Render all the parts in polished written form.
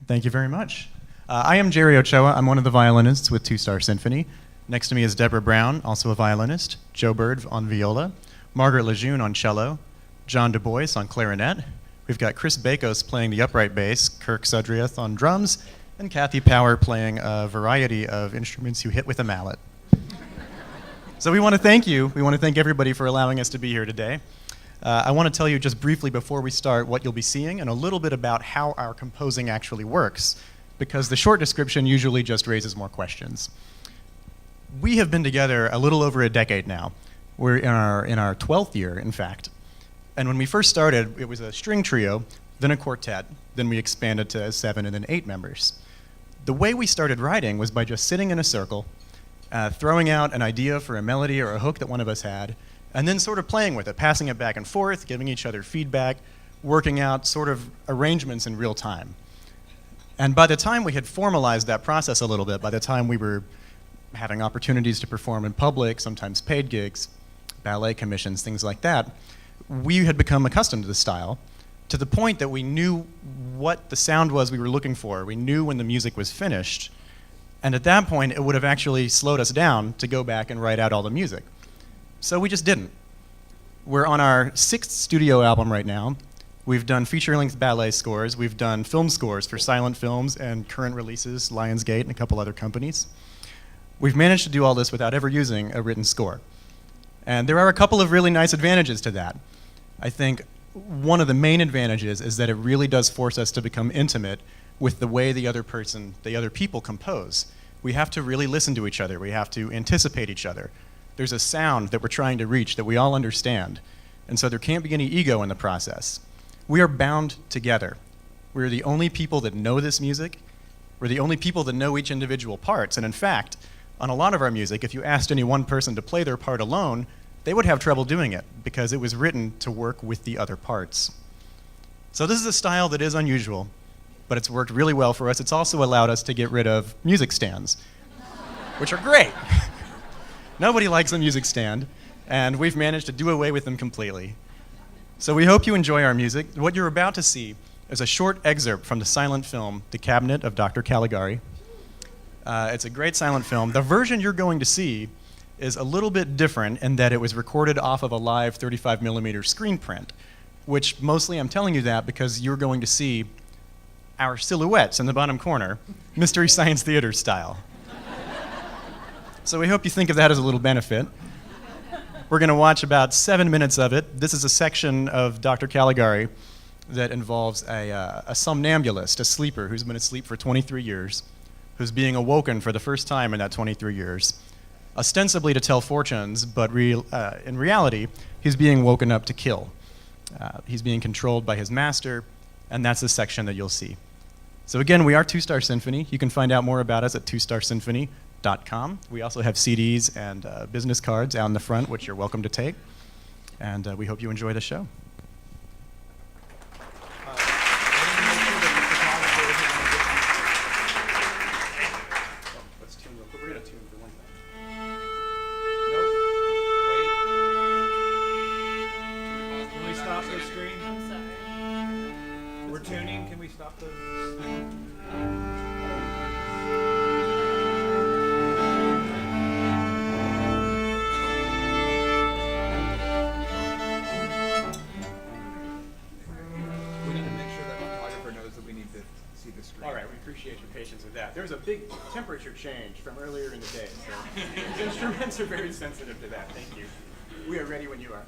Thank you very much. I am Jerry Ochoa. I'm one of the violinists with Two Star Symphony. Next to me is Deborah Brown, also a violinist, Joe Bird on viola, Margaret Lejeune on cello, John Du Bois on clarinet. We've got Chris Bakos playing the upright bass, Kirk Sudriath on drums, and Kathy Power playing a variety of instruments you hit with a mallet. So we want to thank you. We want to thank everybody for allowing us to be here today. I want to tell you just briefly before we start what you'll be seeing and a little bit about how our composing actually works, because the short description usually just raises more questions. We have been together a little over a decade now. We're in our 12th year, in fact. And when we first started, it was a string trio, then a quartet, then we expanded to 7 and then 8 members. The way we started writing was by just sitting in a circle, throwing out an idea for a melody or a hook that one of us had, and then sort of playing with it, passing it back and forth, giving each other feedback, working out sort of arrangements in real time. And by the time we had formalized that process a little bit, by the time we were having opportunities to perform in public, sometimes paid gigs, ballet commissions, things like that, we had become accustomed to the style to the point that we knew what the sound was we were looking for. We knew when the music was finished. And at that point, it would have actually slowed us down to go back and write out all the music. So we just didn't. We're on our 6th studio album right now. We've done feature-length ballet scores. We've done film scores for silent films and current releases, Lionsgate and a couple other companies. We've managed to do all this without ever using a written score. And there are a couple of really nice advantages to that. I think one of the main advantages is that it really does force us to become intimate with the way the other people compose. We have to really listen to each other. We have to anticipate each other. There's a sound that we're trying to reach that we all understand. And so there can't be any ego in the process. We are bound together. We're the only people that know this music. We're the only people that know each individual parts. And in fact, on a lot of our music, if you asked any one person to play their part alone, they would have trouble doing it because it was written to work with the other parts. So this is a style that is unusual, but it's worked really well for us. It's also allowed us to get rid of music stands, which are great. Nobody likes a music stand, and we've managed to do away with them completely. So we hope you enjoy our music. What you're about to see is a short excerpt from the silent film, The Cabinet of Dr. Caligari. It's a great silent film. The version you're going to see is a little bit different in that it was recorded off of a live 35mm screen print, which mostly I'm telling you that because you're going to see our silhouettes in the bottom corner, Mystery Science Theater style. So we hope you think of that as a little benefit. We're going to watch about 7 minutes of it. This is a section of Dr. Caligari that involves a somnambulist, a sleeper who's been asleep for 23 years, who's being awoken for the first time in that 23 years, ostensibly to tell fortunes, but in reality, he's being woken up to kill. He's being controlled by his master, and that's the section that you'll see. So again, we are Two Star Symphony. You can find out more about us at twostarSymphony.com. We also have CDs and business cards out in the front, which you're welcome to take. And we hope you enjoy the show. Let's tune real quick. We're going to tune for one thing. Nope. Wait. Can we stop the screen? I'm sorry. We're tuning. Can we stop the... All right, we appreciate your patience with that. There's a big temperature change from earlier in the day, so these instruments are very sensitive to that. Thank you. We are ready when you are.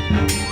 Thank you.